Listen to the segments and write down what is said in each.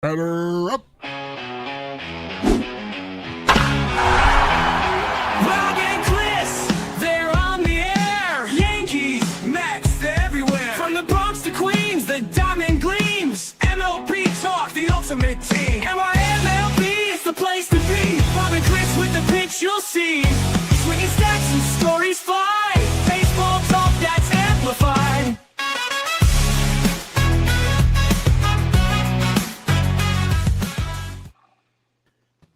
Better up. Rob and Chris, they're on the air. Yankees, Mets, they're everywhere. From the Bronx to Queens, the diamond gleams. MLB talk, the ultimate team. MLB is the place to be. Rob and Chris with the pitch you'll see. Swinging stacks and stories fly. Baseball talk that's amplified.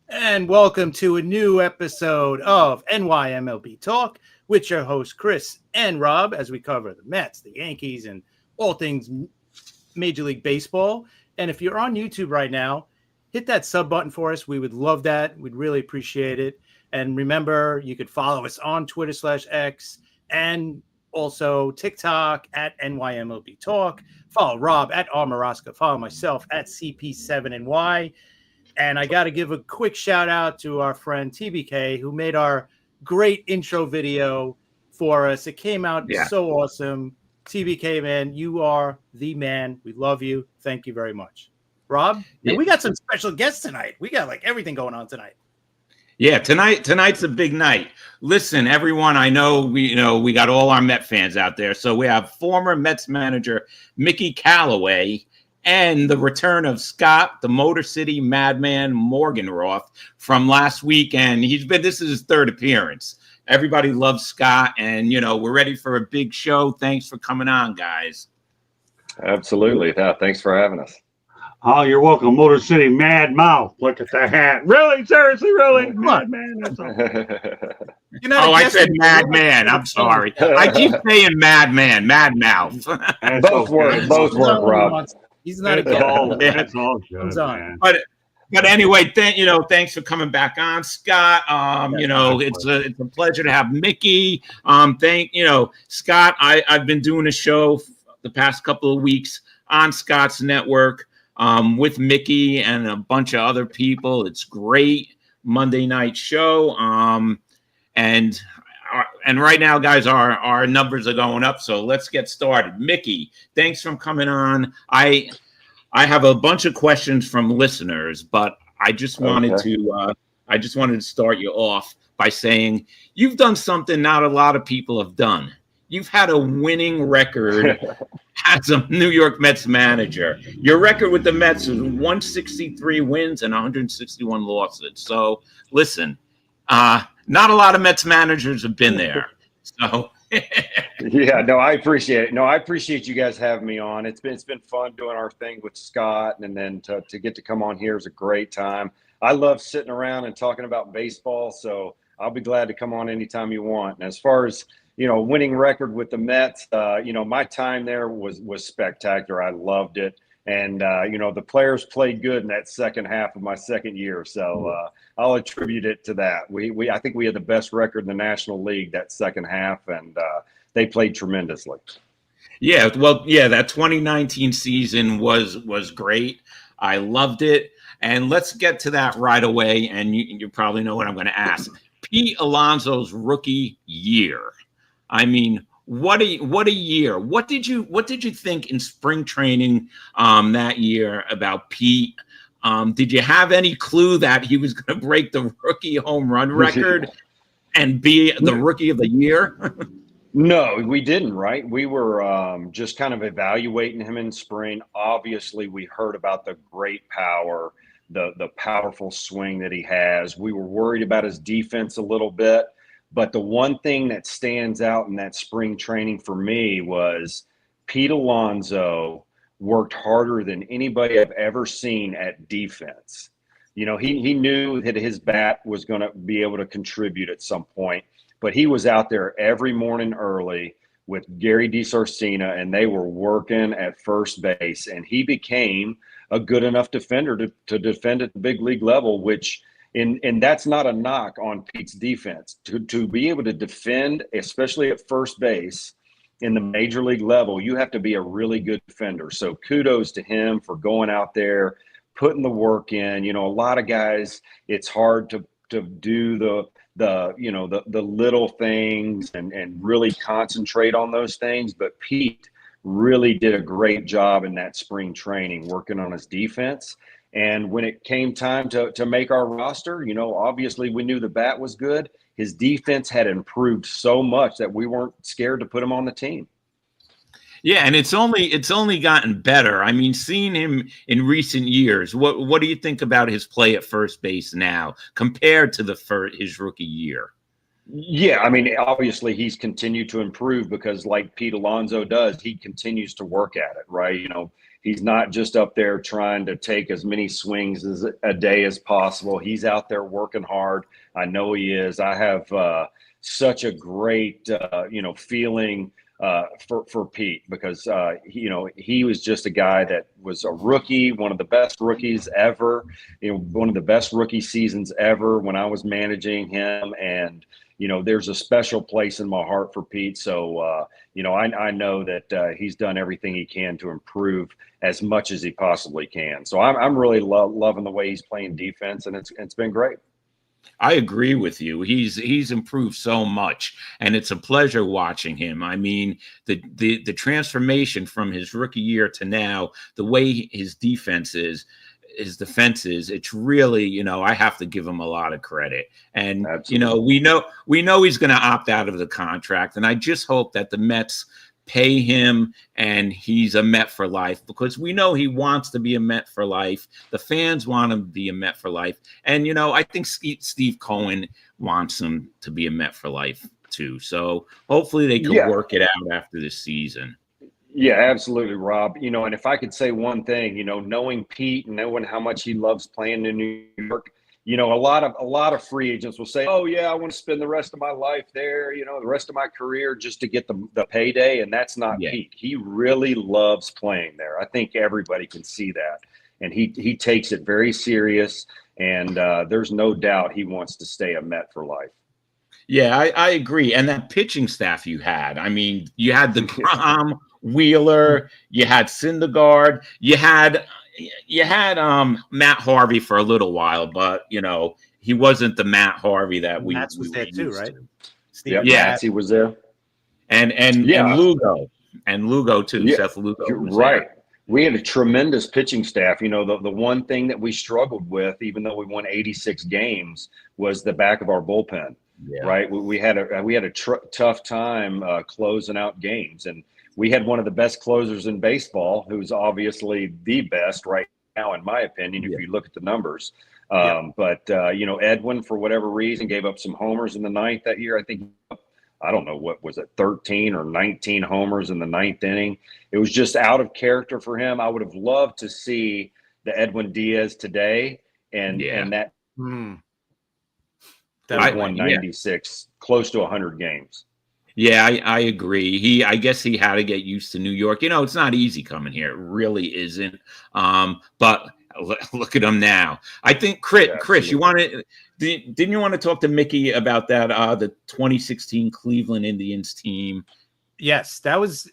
And welcome to a new episode of NYMLB Talk with your hosts Chris and Rob as we cover the Mets, the Yankees, and all things Major League Baseball. And if you're on YouTube right now, hit that sub button for us. We would love that. We'd really appreciate it. And remember, you could follow us on Twitter/X and also TikTok at NYMLB Talk. Follow Rob at Armorosca. Follow myself at CP7NY. And I got to give a quick shout out to our friend TBK, who made our great intro video for us. It came out so awesome. TBK, man, you are the man. We love you. Thank you very much. Rob, and we got some special guests tonight. We got like everything going on tonight. Yeah, tonight's a big night. Listen, everyone, I know we got all our Met fans out there. So we have former Mets manager Mickey Callaway and the return of Scott, the Motor City Madman Morganroth from last week. And this is his third appearance. Everybody loves Scott, and we're ready for a big show. Thanks for coming on, guys. Absolutely. Thanks for having us. Oh, you're welcome, Motor City Mad Mouth. Look at the hat. Really? Seriously? Really? Madman? That's all. I said Madman. I'm sorry. I keep saying Madman, Mad Mouth. Both work, Rob. He's not a That's all good, man. But anyway, thanks for coming back on, Scott. It's a pleasure to have Mickey. Scott, I've been doing a show the past couple of weeks on Scott's network with Mickey and a bunch of other people. It's great Monday night show. And right now, guys, our numbers are going up. So let's get started. Mickey, thanks for coming on. I have a bunch of questions from listeners, but I just wanted to start you off by saying you've done something not a lot of people have done. You've had a winning record as a New York Mets manager. Your record with the Mets is 163 wins and 161 losses. So listen, not a lot of Mets managers have been there. So yeah, no, I appreciate it. No, I appreciate you guys having me on. It's been fun doing our thing with Scott, and then to get to come on here is a great time. I love sitting around and talking about baseball, so I'll be glad to come on anytime you want. And as far as winning record with the Mets, my time there was spectacular. I loved it. And, the players played good in that second half of my second year. So I'll attribute it to that. I think we had the best record in the National League that second half, and they played tremendously. Yeah, well, that 2019 season was great. I loved it. And let's get to that right away. And you probably know what I'm going to ask. Pete Alonso's rookie year. I mean, what a year. What did you think in spring training that year about Pete? Did you have any clue that he was going to break the rookie home run record and be the rookie of the year? No, we didn't, right? We were just kind of evaluating him in spring. Obviously, we heard about the great power, the powerful swing that he has. We were worried about his defense a little bit. But the one thing that stands out in that spring training for me was Pete Alonso worked harder than anybody I've ever seen at defense. He knew that his bat was going to be able to contribute at some point, but he was out there every morning early with Gary DiSarcina, and they were working at first base, and he became a good enough defender to defend at the big league level, which – and that's not a knock on Pete's defense. To be able to defend, especially at first base in the major league level, you have to be a really good defender. So kudos to him for going out there, putting the work in. A lot of guys, it's hard to do the little things and really concentrate on those things. But Pete really did a great job in that spring training, working on his defense. And when it came time to make our roster, obviously we knew the bat was good. His defense had improved so much that we weren't scared to put him on the team. Yeah, and it's only gotten better. I mean, seeing him in recent years, what do you think about his play at first base now compared to his rookie year? Yeah, I mean, obviously he's continued to improve because, like Pete Alonso does, he continues to work at it, right? He's not just up there trying to take as many swings as a day as possible. He's out there working hard. I know he is. I have such a great, feeling for Pete because, he was just a guy that was a rookie, one of the best rookies ever, one of the best rookie seasons ever when I was managing him. And, there's a special place in my heart for Pete. So, I know that he's done everything he can to improve as much as he possibly can. So I'm really loving the way he's playing defense, and it's been great. I agree with you. He's improved so much, and it's a pleasure watching him. I mean, the transformation from his rookie year to now, the way his defense is, it's really, I have to give him a lot of credit. And, Absolutely. we know he's going to opt out of the contract. And I just hope that the Mets pay him and he's a Met for life, because we know he wants to be a Met for life. The fans want him to be a Met for life. And, I think Steve Cohen wants him to be a Met for life too. So hopefully they can work it out after this season. Yeah, absolutely, Rob. And if I could say one thing, knowing Pete and knowing how much he loves playing in New York, a lot of free agents will say, "Oh yeah, I want to spend the rest of my life there, the rest of my career just to get the payday." And that's not Pete. He really loves playing there. I think everybody can see that, and he takes it very serious. And there's no doubt he wants to stay a Met for life. Yeah, I agree. And that pitching staff you had, I mean, you had the Grom, Wheeler, you had Syndergaard, you had Matt Harvey for a little while, but he wasn't the Matt Harvey that we Matz was were there too, used right? to. Yeah, he was there, and Lugo too. Seth Lugo was right. there. We had a tremendous pitching staff. The one thing that we struggled with, even though we won 86 games, was the back of our bullpen. Yeah. Right, we had a tough time closing out games, and we had one of the best closers in baseball, who's obviously the best right now, in my opinion, if you look at the numbers. But Edwin, for whatever reason, gave up some homers in the ninth that year. I think, I don't know, what was it, 13 or 19 homers in the ninth inning. It was just out of character for him. I would have loved to see the Edwin Diaz today, and that. That won 96, close to 100 games. Yeah, I agree. I guess he had to get used to New York. It's not easy coming here. It really isn't. But look at him now. I think, Chris, didn't you want to talk to Mickey about that, the 2016 Cleveland Indians team? Yes,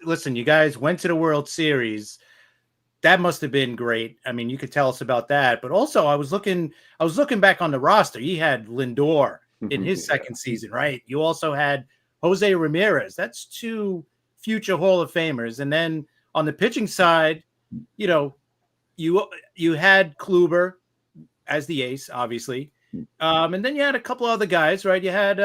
listen, you guys went to the World Series. That must have been great. I mean, you could tell us about that. But also, I was looking back on the roster. He had Lindor in his second season, right? You also had Jose Ramirez. That's two future Hall of Famers. And then on the pitching side, you had Kluber as the ace, obviously. And then you had a couple other guys, right? You had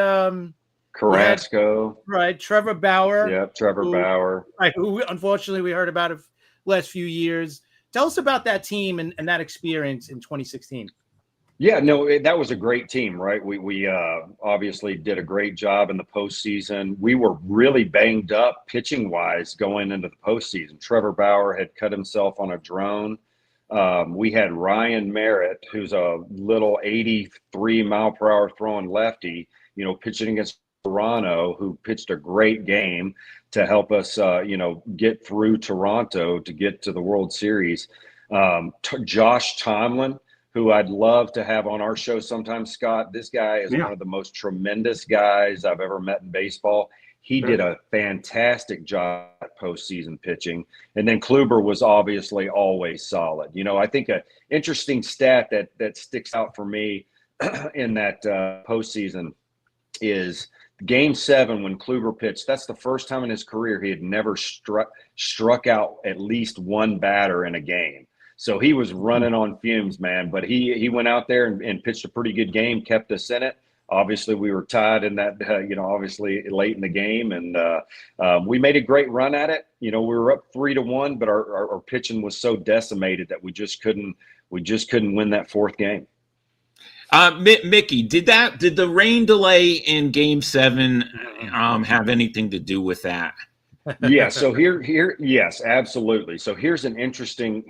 Carrasco. Right, Trevor Bauer. Yeah, Trevor Bauer. Right, who unfortunately we heard about it last few years. Tell us about that team and that experience in 2016. Yeah, no, that was a great team, right? We obviously did a great job in the postseason. We were really banged up pitching wise going into the postseason. Trevor Bauer had cut himself on a drone. We had Ryan Merritt, who's a little 83 mile per hour throwing lefty, pitching against Toronto, who pitched a great game to help us, get through Toronto to get to the World Series. Josh Tomlin, who I'd love to have on our show sometime, Scott. This guy is one of the most tremendous guys I've ever met in baseball. He did a fantastic job at postseason pitching. And then Kluber was obviously always solid. I think an interesting stat that sticks out for me in that postseason is Game 7 when Kluber pitched. That's the first time in his career he had never struck out at least one batter in a game. So he was running on fumes, man. But he went out there and pitched a pretty good game, kept us in it. Obviously, we were tied in that, obviously late in the game, and we made a great run at it. We were up 3-1, but our pitching was so decimated that we just couldn't win that fourth game. Mickey, did the rain delay in Game 7 have anything to do with that? Yeah. So yes, absolutely. So here's an interesting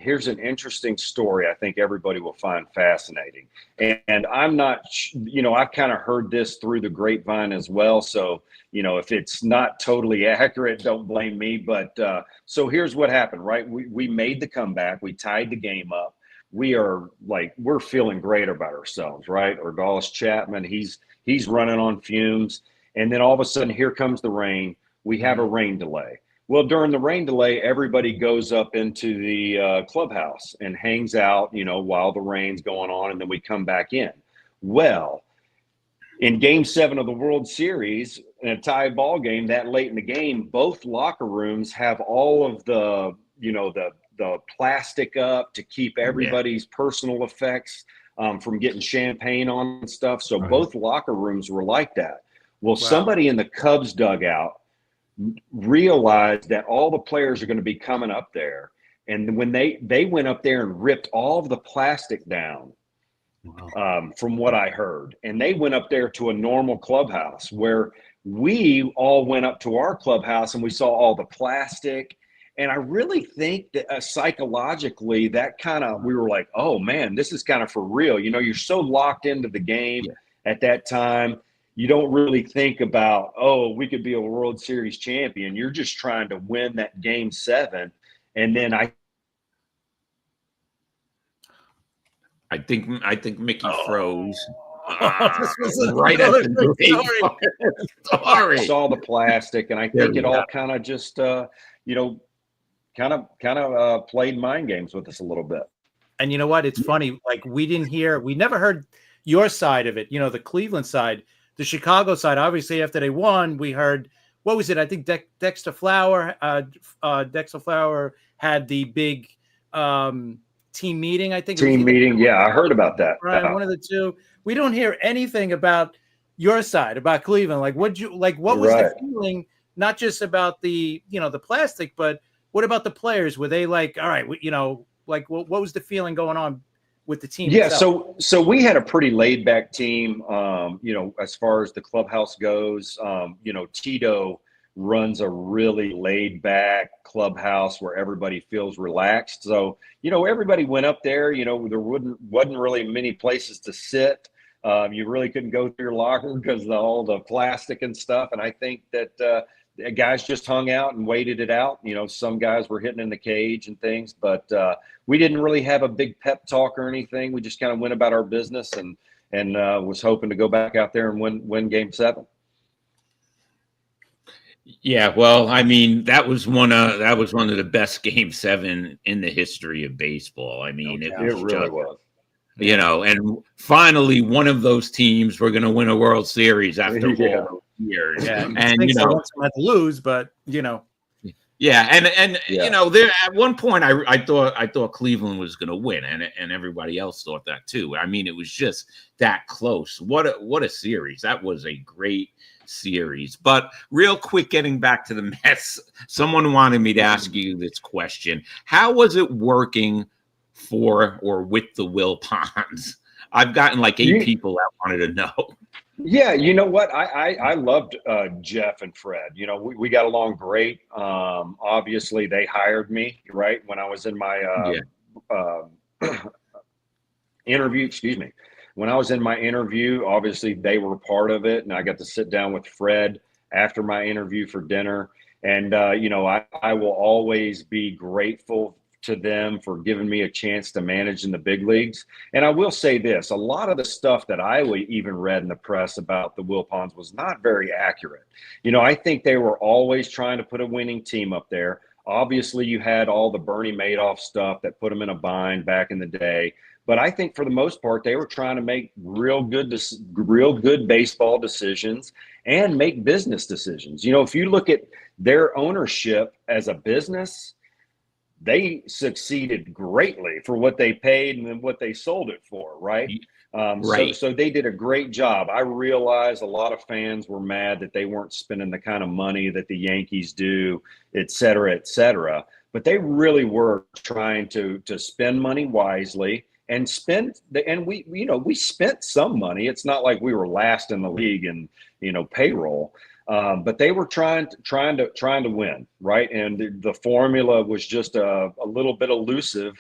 story I think everybody will find fascinating. And I'm not, I've kind of heard this through the grapevine as well. So, if it's not totally accurate, don't blame me. But so here's what happened, right? We made the comeback. We tied the game up. We're feeling great about ourselves, right? Ordalis Chapman, he's running on fumes. And then all of a sudden, here comes the rain. We have a rain delay. Well, during the rain delay, everybody goes up into the clubhouse and hangs out, while the rain's going on, and then we come back in. Well, in Game 7 of the World Series, in a tie ball game that late in the game, both locker rooms have all of the plastic up to keep everybody's personal effects from getting champagne on and stuff. So both locker rooms were like that. Well, somebody in the Cubs dugout realized that all the players are going to be coming up there, and when they went up there and ripped all of the plastic down, from what I heard, and they went up there to a normal clubhouse, where we all went up to our clubhouse and we saw all the plastic. And I really think that psychologically that we were like, oh man, this is kind of for real. You're so locked into the game at that time. You don't really think about, oh, we could be a World Series champion. You're just trying to win that Game 7. And then I think Mickey froze. Right at the story. I saw the plastic, and I think it all kind of just, played mind games with us a little bit. And you know what? It's funny. Like we never heard your side of it. The Cleveland side. The Chicago side, obviously, after they won, we heard, what was it? I think Dexter Flower had the big team meeting. I think team meeting. Yeah, I heard about that. Right, one of the two. We don't hear anything about your side, about Cleveland. Like, what was the feeling? Not just about the the plastic, but what about the players? Were they like, all right, what was the feeling going on with the team? Yeah, itself? so we had a pretty laid back team, as far as the clubhouse goes. Tito runs a really laid back clubhouse where everybody feels relaxed. So, everybody went up there, there wasn't really many places to sit. You really couldn't go through your locker because of all the plastic and stuff. And I think that guys just hung out and waited it out. Some guys were hitting in the cage and things, but we didn't really have a big pep talk or anything. We just kind of went about our business and was hoping to go back out there and win Game 7. Yeah, well, I mean, that was one of the best Game 7 in the history of baseball. I mean, it really was. And finally, one of those teams were going to win a World Series after all those years. Yeah, and had to lose, but Yeah, and there at one point I thought Cleveland was going to win, and everybody else thought that too. I mean, it was just that close. What a series! That was a great series. But real quick, getting back to the Mets, someone wanted me to ask you this question: how was it working for or with the Wilpons? I've gotten like 8 people that wanted to know. Yeah, you know what? I loved Jeff and Fred. We got along great. Obviously, they hired me, right, when I was in my interview. Excuse me. When I was in my interview, obviously, they were part of it. And I got to sit down with Fred after my interview for dinner. And, I will always be grateful to them for giving me a chance to manage in the big leagues. And I will say this, a lot of the stuff that I even read in the press about the Wilpons was not very accurate. I think they were always trying to put a winning team up there. Obviously, you had all the Bernie Madoff stuff that put them in a bind back in the day. But I think for the most part, they were trying to make real good baseball decisions and make business decisions. If you look at their ownership as a business, they succeeded greatly for what they paid and then what they sold it for, right? Right. So they did a great job. I realize a lot of fans were mad that they weren't spending the kind of money that the Yankees do, et cetera, but they really were trying to spend money wisely and we spent some money. It's not like we were last in the league in, payroll. But they were trying to win, right? And the formula was just a little bit elusive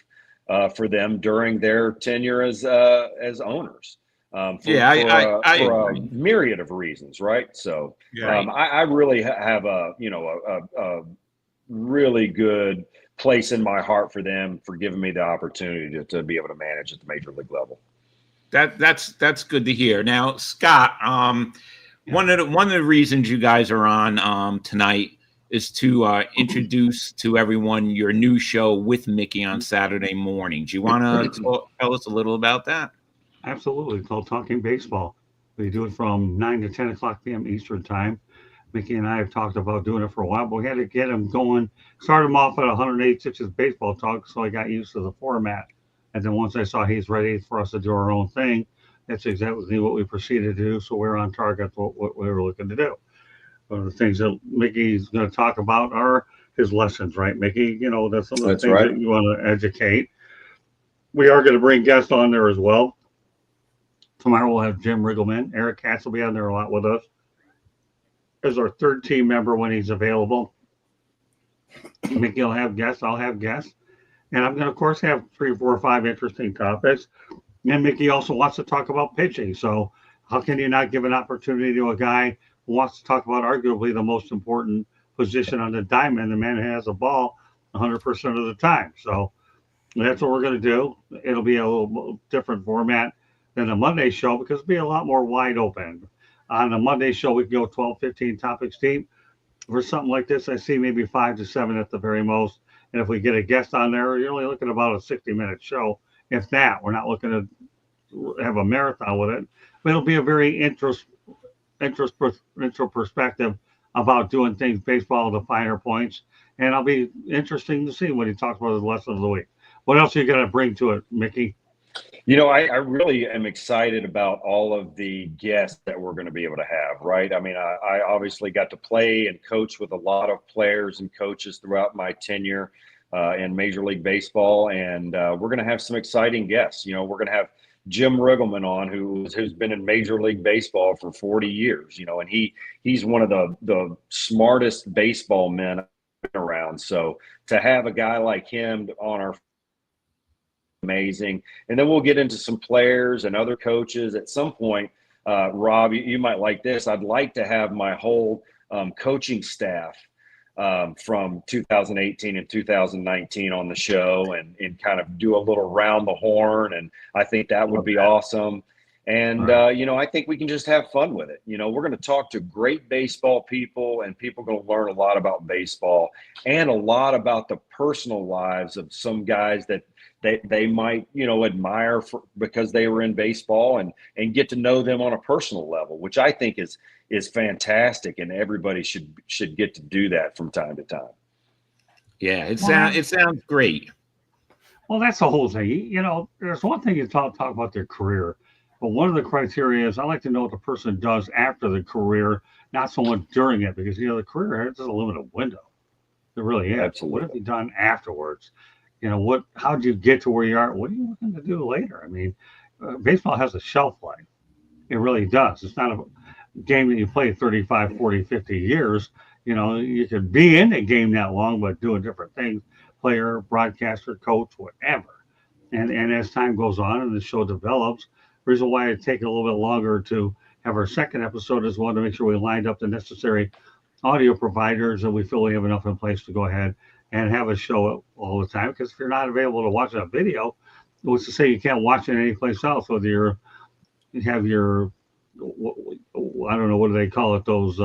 for them during their tenure as owners. For a myriad of reasons, right? So I really have a really good place in my heart for them for giving me the opportunity to be able to manage at the major league level. That's good to hear. Now, Scott, one of the reasons you guys are on tonight is to introduce to everyone your new show with Mickey on Saturday mornings. You want to tell us a little about that? Absolutely. It's called Talking Baseball. We do it from 9 to 10 o'clock p.m. Eastern time. Mickey and I have talked about doing it for a while, but we had to get him going. Start him off at 186 baseball talk, so I got used to the format. And then once I saw he's ready for us to do our own thing, that's exactly what we proceeded to do. So we're on target for what we were looking to do. One of the things that Mickey's going to talk about are his lessons, right, Mickey? That's some of the things that you want to educate. We are going to bring guests on there as well. Tomorrow we'll have Jim Riggleman. Eric Katz will be on there a lot with us as our third team member when he's available. Mickey will have guests. I'll have guests. And I'm going to, of course, have 3, 4, or 5 interesting topics. And Mickey also wants to talk about pitching. So how can you not give an opportunity to a guy who wants to talk about arguably the most important position on the diamond, the man who has a ball 100% of the time? So that's what we're going to do. It'll be a little different format than the Monday show because it'll be a lot more wide open. On the Monday show, we can go 12, 15 topics deep. For something like this, I see maybe 5 to 7 at the very most. And if we get a guest on there, you're only looking at about a 60-minute show. If that, we're not looking to have a marathon with it. But it'll be a very intro perspective about doing things baseball, the finer points. And it'll be interesting to see when he talks about his lesson of the week. What else are you going to bring to it, Mickey? I really am excited about all of the guests that we're going to be able to have, right? I mean, I obviously got to play and coach with a lot of players and coaches throughout my tenure in Major League Baseball, and we're going to have some exciting guests. We're going to have Jim Riggleman on, who's been in Major League Baseball for 40 years, and he's one of the smartest baseball men around. So to have a guy like him on our amazing. And then we'll get into some players and other coaches at some point. Rob, you might like this. I'd like to have my whole coaching staff from 2018 and 2019 on the show and kind of do a little round the horn. And I think that would be awesome. And, I think we can just have fun with it. We're going to talk to great baseball people, and people are going to learn a lot about baseball and a lot about the personal lives of some guys that they might, admire because they were in baseball and get to know them on a personal level, which I think is fantastic. And everybody should get to do that from time to time. Yeah, it sounds great. Well, that's the whole thing. There's one thing you talk about their career, but one of the criteria is I like to know what the person does after the career, not so much during it, because, the career has a limited window. It really is. Absolutely. What have you done afterwards? How'd you get to where you are? What are you looking to do later? I mean, baseball has a shelf life. It really does. It's not a game that you play 35, 40, 50 years. You could be in the game that long, but doing different things, player, broadcaster, coach, whatever. And as time goes on and the show develops, the reason why it take a little bit longer to have our second episode is one to make sure we lined up the necessary audio providers and we feel we have enough in place to go ahead and have a show all the time. Because if you're not available to watch a video, what's to say you can't watch it anyplace else? Whether you have your, I don't know, what do they call it? Those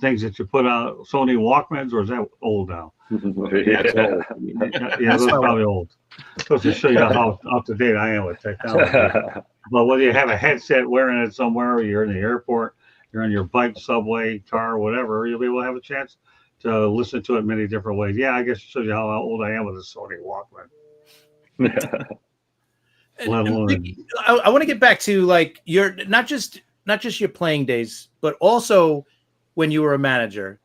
things that you put out, Sony Walkmans, or is that old now? Yeah, that's probably old. Supposed to show you how up to date I am with technology. But whether you have a headset wearing it somewhere, or you're in the airport, you're on your bike, subway, car, whatever, you'll be able to have a chance listen to it many different ways. Yeah, I guess it shows you how old I am with a Sony Walkman. Let alone, I want to get back to like your not just your playing days, but also when you were a manager.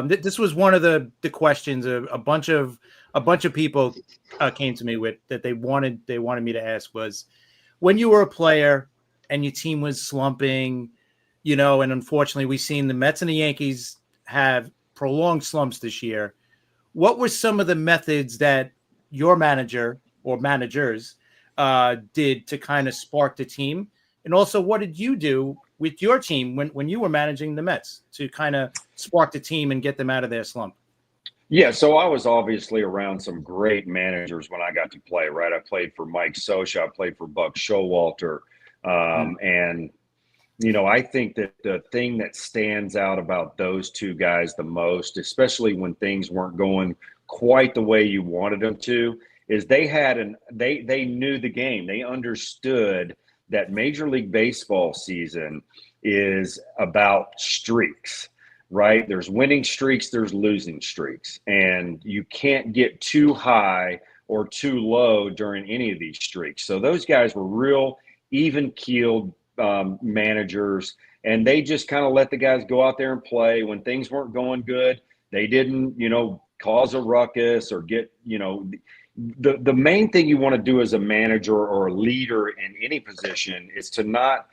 This was one of the questions a bunch of people came to me with that they wanted me to ask was when you were a player and your team was slumping, and unfortunately we've seen the Mets and the Yankees have prolonged slumps this year. What were some of the methods that your manager or managers did to kind of spark the team? And also, what did you do with your team when you were managing the Mets to kind of spark the team and get them out of their slump? Yeah, so I was obviously around some great managers when I got to play, right? I played for Mike Scioscia, I played for Buck Showalter, and I think that the thing that stands out about those two guys the most, especially when things weren't going quite the way you wanted them to, is they knew the game. They understood that Major League Baseball season is about streaks, right? There's winning streaks, there's losing streaks, and you can't get too high or too low during any of these streaks. So those guys were real even-keeled managers, and they just kind of let the guys go out there and play. When things weren't going good, they didn't, cause a ruckus or get, the main thing you want to do as a manager or a leader in any position is to not,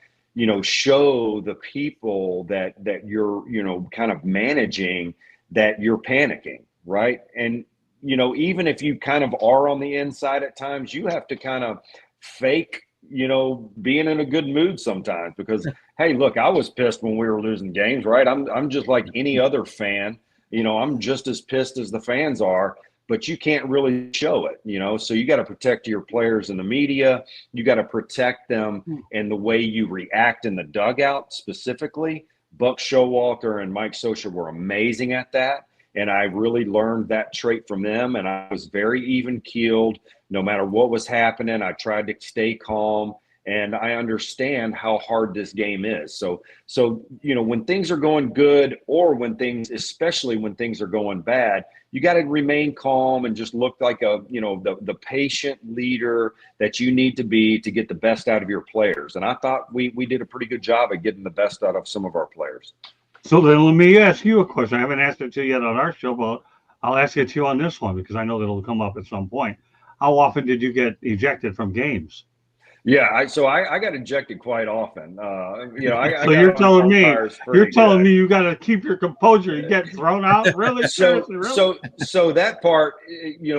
show the people that you're, kind of managing that you're panicking, right? And, even if you kind of are on the inside at times, you have to kind of fake, being in a good mood sometimes because, hey, look, I was pissed when we were losing games, right? I'm just like any other fan. I'm just as pissed as the fans are, but you can't really show it, so you got to protect your players in the media. You got to protect them in the way you react in the dugout specifically. Buck Showalter and Mike Scioscia were amazing at that. And I really learned that trait from them. And I was very even keeled no matter what was happening. I tried to stay calm. And I understand how hard this game is. So when things are going good or especially when things are going bad, you got to remain calm and just look like the patient leader that you need to be to get the best out of your players. And I thought we did a pretty good job at getting the best out of some of our players. So then let me ask you a question. I haven't asked it to you yet on our show, but I'll ask it to you on this one because I know that it'll come up at some point. How often did you get ejected from games? Yeah, I got ejected quite often. So you're telling me you got to keep your composure. You get thrown out, really? So that part,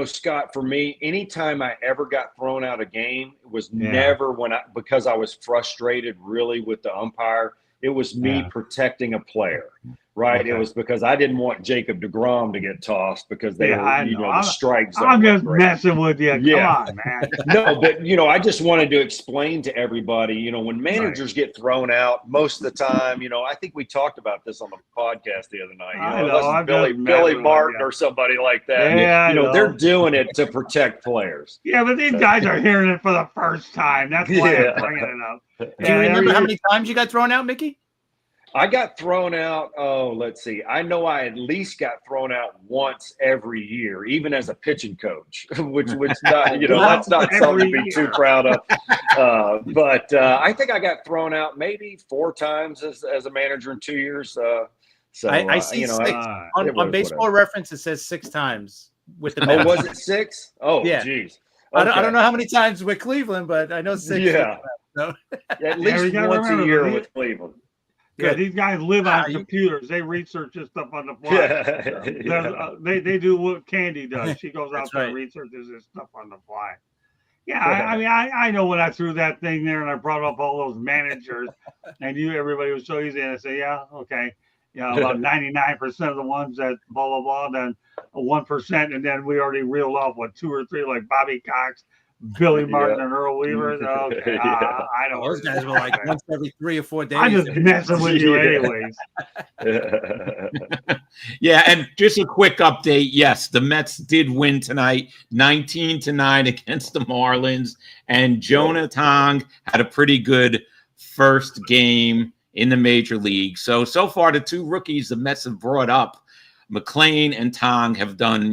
Scott, for me, anytime I ever got thrown out of a game, it was never because I was frustrated really with the umpire. It was me protecting a player, right? Okay. It was because I didn't want Jacob deGrom to get tossed because they were, the strike zone. I'm just messing with you. Come on, man. No, but, I just wanted to explain to everybody, when managers get thrown out, most of the time, I think we talked about this on the podcast the other night. Billy Martin or somebody like that. Yeah, they're doing it to protect players. Yeah, but these guys are hearing it for the first time. That's why I'm bringing it up. Do you remember how many times you got thrown out, Mickey? I got thrown out. Oh, let's see. I know I at least got thrown out once every year, even as a pitching coach, which not, that's not something to be too proud of. But I think I got thrown out maybe 4 times as a manager in 2 years. I see 6 on Baseball Reference. It says 6 times with the. Oh, was it 6? Oh, yeah. Geez. Okay. I don't know how many times with Cleveland, but I know 6. Yeah. So. At least once a year with Cleveland. Yeah, these guys live on computers. They research this stuff on the fly. Yeah. They do what Candy does. She goes out there and researches this stuff on the fly. Yeah, I know when I threw that thing there and I brought up all those managers and everybody was so easy. And I say, yeah, okay. About 99% of the ones that blah, blah, blah, then 1%. And then we already reeled off, 2 or 3, like Bobby Cox, Billy Martin, and Earl Weaver. Okay, I don't. Those guys were like once every 3 or 4 days. I'm just messing with you, anyways. Yeah, and just a quick update. Yes, the Mets did win tonight, 19-9 against the Marlins, and Jonah Tong had a pretty good first game in the major league. So far, the 2 rookies the Mets have brought up McLean and Tong have done,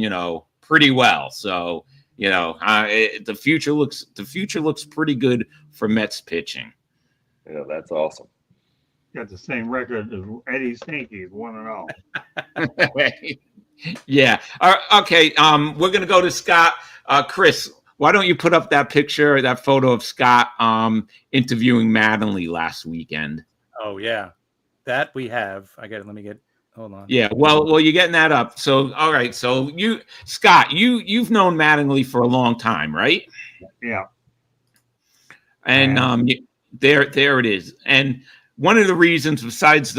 pretty well. So, the future looks pretty good for Mets pitching. Yeah, that's awesome. Got the same record as Eddie's Yankees, 1-0. Yeah. Okay. We're gonna go to Scott. Chris, why don't you put up that picture, that photo of Scott interviewing Mattingly last weekend? Oh yeah, that we have. Let me get. Hold on. Yeah. Well, you're getting that up. So all right. So Scott, you've known Mattingly for a long time, right? Yeah. And there it is. And one of the reasons, besides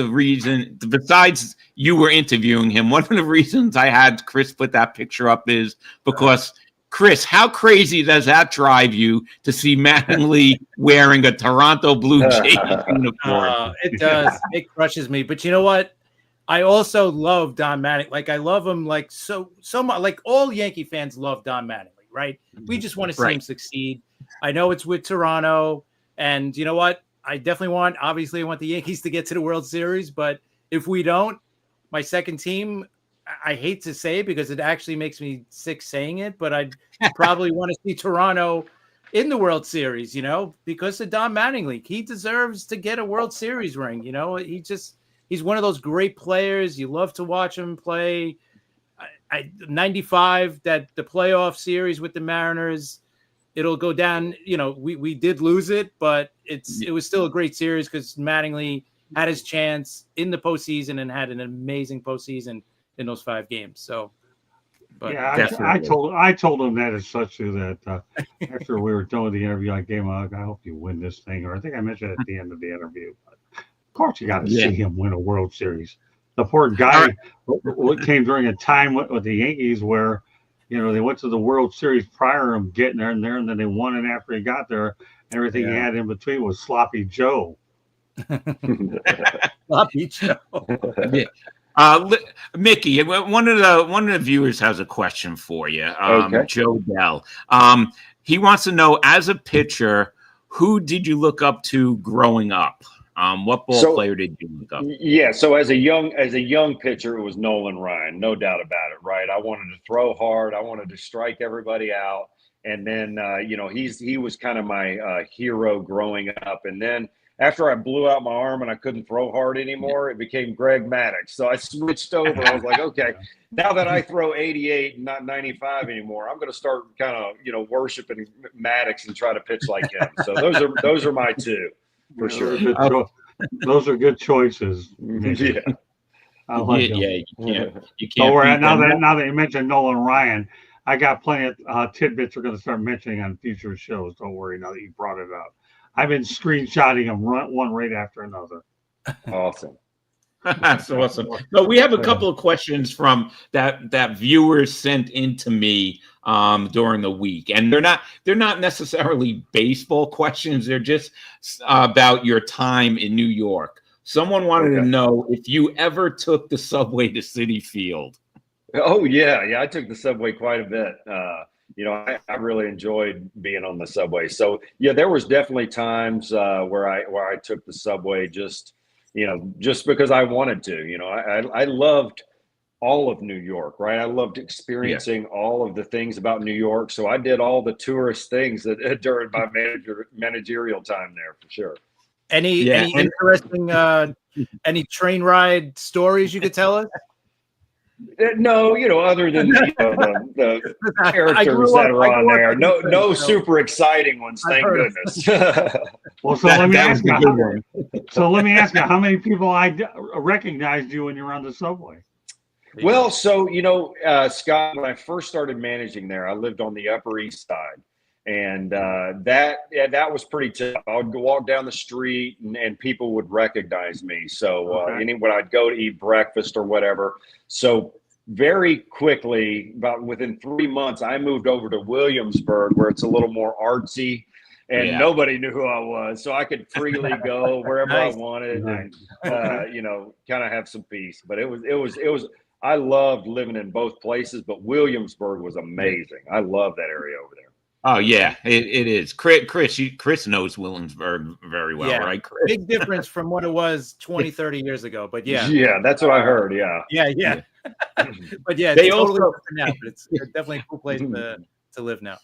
you were interviewing him, one of the reasons I had Chris put that picture up is because, Chris, how crazy does that drive you to see Mattingly wearing a Toronto Blue Jays uniform? It does. It crushes me. But you know what? I also love Don Mattingly. Like, I love him like so much. Like, all Yankee fans love Don Mattingly, right? We just want to see him succeed. I know it's with Toronto. And you know what? I obviously want the Yankees to get to the World Series, but if we don't, my second team, I hate to say it because it actually makes me sick saying it, but I'd probably want to see Toronto in the World Series, because of Don Mattingly. He deserves to get a World Series ring. He's one of those great players. You love to watch him play. 95, the playoff series with the Mariners, it'll go down. We did lose it, but it was still a great series because Mattingly had his chance in the postseason and had an amazing postseason in those 5 games. So, but yeah, I told him that as such too, that after we were done with the interview, I gave him I hope you win this thing, or I think I mentioned it at the end of the interview. But of course, you got to see him win a World Series. The poor guy came during a time with the Yankees where, they went to the World Series prior to him getting there, and then they won it after he got there. Everything he had in between was Sloppy Joe. Sloppy Joe. Mickey, one of the viewers has a question for you. Joe Dell. He wants to know, as a pitcher, who did you look up to growing up? What player did you look up? Yeah, so as a young pitcher, it was Nolan Ryan, no doubt about it, right? I wanted to throw hard, I wanted to strike everybody out, and then he was kind of my hero growing up. And then after I blew out my arm and I couldn't throw hard anymore, it became Greg Maddux. So I switched over. I was like, okay, now that I throw 88 and not 95 anymore, I'm going to start kind of worshiping Maddux and try to pitch like him. So those are my two. For sure. Those are good choices. Yeah. I like them. You can't. Now that you mentioned Nolan Ryan, I got plenty of tidbits we're going to start mentioning on future shows. Don't worry, now that you brought it up. I've been screenshotting them one right after another. Awesome. That's awesome. So we have a couple of questions from that viewers sent in to me during the week, and they're not necessarily baseball questions. They're just about your time in New York. Someone wanted to know if you ever took the subway to Citi Field. Oh yeah, I took the subway quite a bit. I really enjoyed being on the subway. So yeah, there was definitely times where I took the subway just because I wanted to. I loved all of New York, right? I loved experiencing all of the things about New York. So I did all the tourist things during my managerial time there, for sure. Any interesting any train ride stories you could tell us? No, other than the characters that are on there. No super exciting ones, thank goodness. Well, so let me ask you, how many people recognized you when you were on the subway? Well, so Scott, when I first started managing there, I lived on the Upper East Side, and that was pretty tough. I would walk down the street, and people would recognize me. So when I'd go to eat breakfast or whatever, so very quickly, about within 3 months, I moved over to Williamsburg, where it's a little more artsy. And nobody knew who I was, so I could freely go wherever I wanted, and kind of have some peace. But it was. I loved living in both places, but Williamsburg was amazing. I love that area over there. Oh yeah, it is. Chris knows Williamsburg very well, right, Chris? Big difference from what it was 20, 30 years ago. But yeah, that's what I heard. Yeah. But yeah, They it's totally also- different now. But it's definitely a cool place to live now.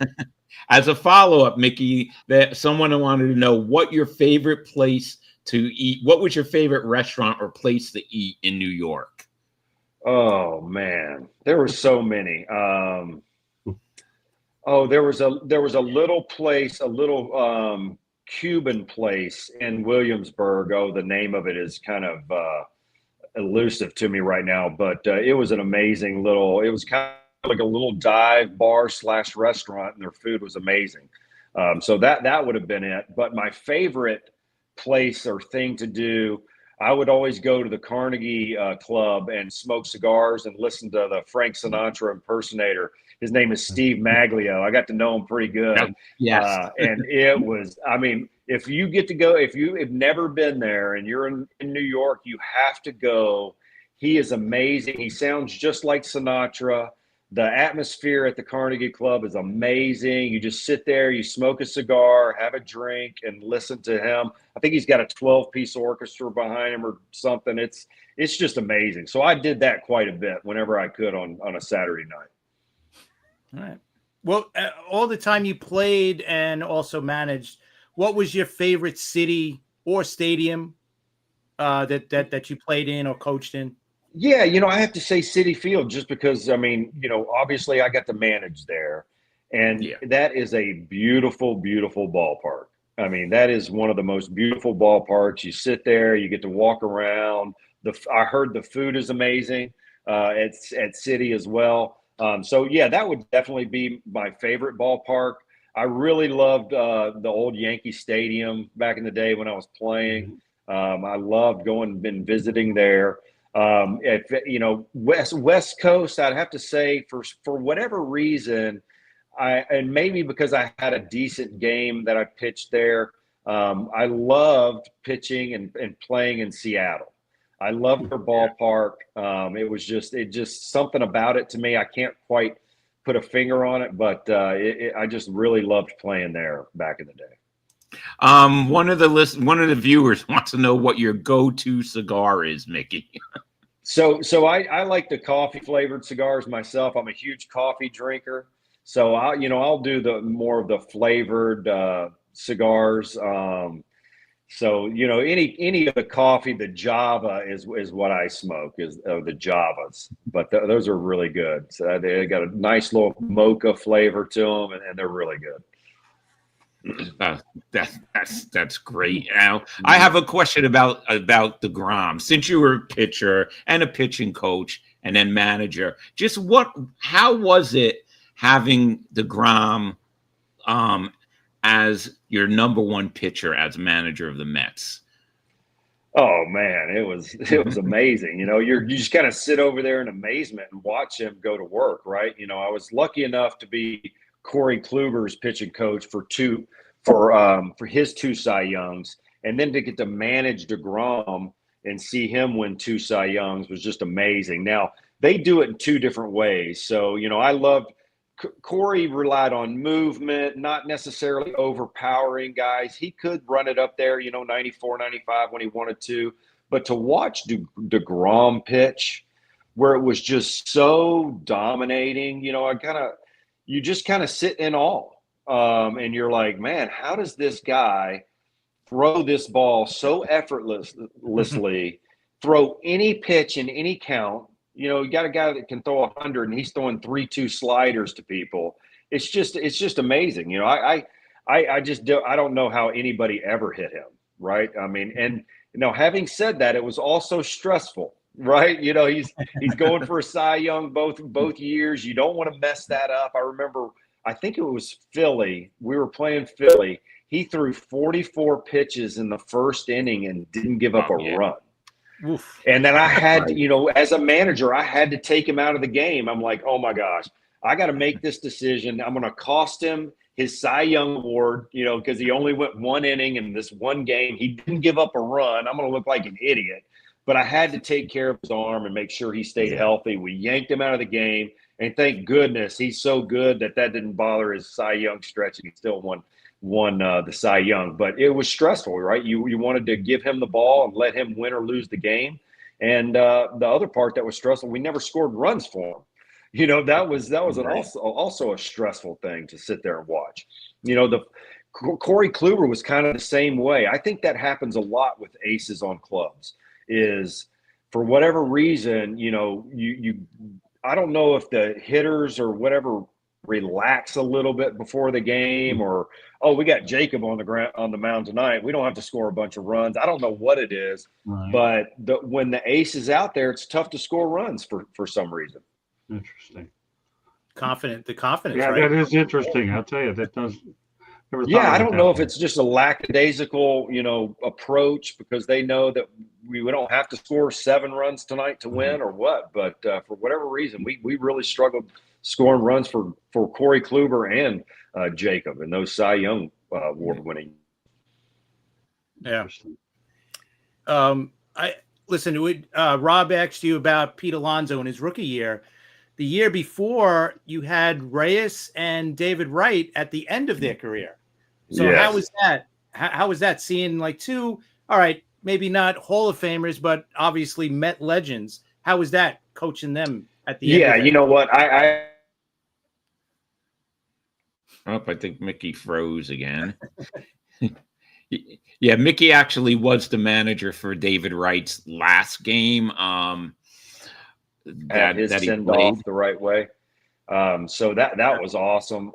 As a follow-up, Mickey, that someone wanted to know what your favorite place to eat. What was your favorite restaurant or place to eat in New York? Oh man, there were so many. There was a little place, a little Cuban place in Williamsburg. Oh, the name of it is kind of elusive to me right now, but it was an amazing little. It was kind of like a little dive bar / restaurant, and their food was amazing. So that would have been it. But my favorite place or thing to do, I would always go to the Carnegie Club and smoke cigars and listen to the Frank Sinatra impersonator. His name is Steve Maglio. I got to know him pretty good. Yes. And it was, I mean, if you get to go, if you have never been there and you're in New York, you have to go. He is amazing. He sounds just like Sinatra. The atmosphere at the Carnegie Club is amazing. You just sit there, you smoke a cigar, have a drink, and listen to him. I think he's got a 12-piece orchestra behind him or something. It's just amazing. So I did that quite a bit whenever I could on a Saturday night. All right. Well, all the time you played and also managed, what was your favorite city or stadium that you played in or coached in? Yeah, I have to say Citi Field just because, I mean, obviously I got to manage there. And that is a beautiful, beautiful ballpark. I mean, that is one of the most beautiful ballparks. You sit there, you get to walk around. I heard the food is amazing at Citi as well. So, yeah, that would definitely be my favorite ballpark. I really loved the old Yankee Stadium back in the day when I was playing. I loved going and visiting there. West Coast, I'd have to say for whatever reason, and maybe because I had a decent game that I pitched there, I loved pitching and playing in Seattle. I loved their ballpark. It just something about it to me. I can't quite put a finger on it, but I just really loved playing there back in the day. One of the viewers wants to know what your go-to cigar is, Mickey. So I like the coffee flavored cigars myself. I'm a huge coffee drinker. So I'll do the more of the flavored cigars. So any of the coffee, the Java is what I smoke is the Javas, but those are really good. So they got a nice little mocha flavor to them, and they're really good. That's great. Now I have a question about DeGrom. Since you were a pitcher and a pitching coach and then manager, how was it having DeGrom as your number one pitcher as manager of the Mets? Oh man, it was amazing. You just kind of sit over there in amazement and watch him go to work, right? I was lucky enough to be Corey Kluber's pitching coach for his 2 Cy Youngs, and then to get to manage DeGrom and see him win 2 Cy Youngs was just amazing. Now they do it in 2 different ways. So I loved Corey relied on movement, not necessarily overpowering guys. He could run it up there, 94, 95 when he wanted to, but to watch DeGrom pitch, where it was just so dominating, you just kind of sit in awe. And you're like, man, how does this guy throw this ball so effortlessly, throw any pitch in any count? You got a guy that can throw 100 and he's throwing 3-2 sliders to people. It's just amazing. I don't know how anybody ever hit him. Right. I mean, and having said that, it was also stressful, right? He's going for a Cy Young both years. You don't want to mess that up. I remember, I think it was Philly. We were playing Philly. He threw 44 pitches in the first inning and didn't give up a run. Oof. And then I had to, as a manager, I had to take him out of the game. I'm like, oh my gosh, I got to make this decision. I'm going to cost him his Cy Young award, because he only went 1 inning in this one game. He didn't give up a run. I'm going to look like an idiot. But I had to take care of his arm and make sure he stayed healthy. We yanked him out of the game. And thank goodness he's so good that didn't bother his Cy Young stretch, and he still won the Cy Young. But it was stressful, right? You wanted to give him the ball and let him win or lose the game. And the other part that was stressful, we never scored runs for him. That was also a stressful thing to sit there and watch. The Corey Kluber was kind of the same way. I think that happens a lot with aces on clubs. Is for whatever reason, I don't know if the hitters or whatever relax a little bit before the game, or we got Jacob on the mound tonight, we don't have to score a bunch of runs. I don't know what it is, right. But when the ace is out there, it's tough to score runs for some reason. Interesting. The confidence. Yeah, right? That is interesting. I'll tell you, that does. Yeah, I don't know if it's just a lackadaisical, approach because they know that we don't have to score 7 runs tonight to win or what. But for whatever reason, we really struggled scoring runs for Corey Kluber and Jacob and those Cy Young award winning. Yeah. Rob asked you about Pete Alonso in his rookie year. The year before, you had Reyes and David Wright at the end of their career. So yes. How was that? How was that seeing like 2, all right, maybe not Hall of Famers, but obviously Met legends? How was that coaching them at the end? Yeah, you know what? I think Mickey froze again. Yeah, Mickey actually was the manager for David Wright's last game. That he send off the right way. So that was awesome.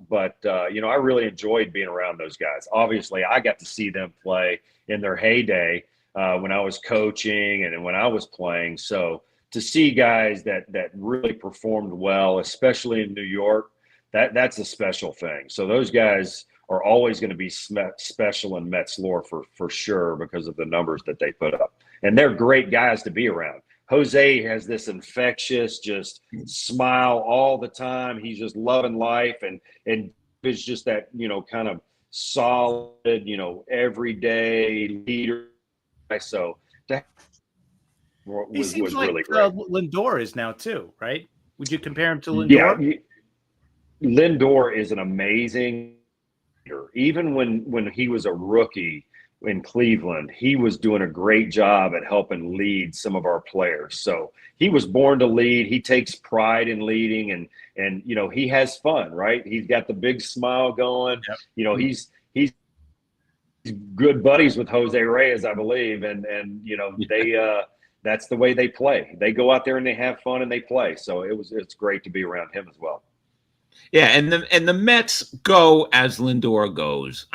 But I really enjoyed being around those guys. Obviously, I got to see them play in their heyday when I was coaching and when I was playing. So to see guys that really performed well, especially in New York, that's a special thing. So those guys are always going to be special in Mets lore for sure because of the numbers that they put up. And they're great guys to be around. Jose has this infectious just smile all the time. He's just loving life and is just that, kind of solid, everyday leader. So that was really great. Lindor is now too, right? Would you compare him to Lindor? Yeah, Lindor is an amazing leader. Even when he was a rookie in Cleveland, he was doing a great job at helping lead some of our players. So he was born to lead. He takes pride in leading and he has fun, right? He's got the big smile going. Yep. He's good buddies with Jose Reyes, I believe. And they that's the way they play. They go out there and they have fun and they play. So it's great to be around him as well. Yeah, and the Mets go as Lindor goes.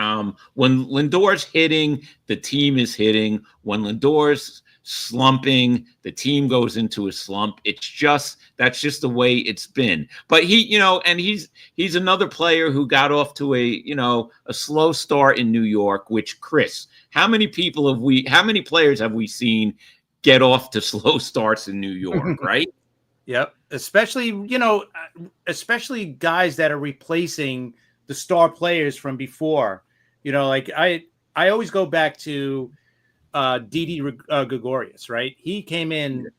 When Lindor's hitting, the team is hitting. When Lindor's slumping, the team goes into a slump. That's just the way it's been. But he's another player who got off to a slow start in New York. Which, Chris, how many players have we seen get off to slow starts in New York? Right. Yep. Especially guys that are replacing the star players from before. Like I always go back to Didi Gregorius, right? He came in,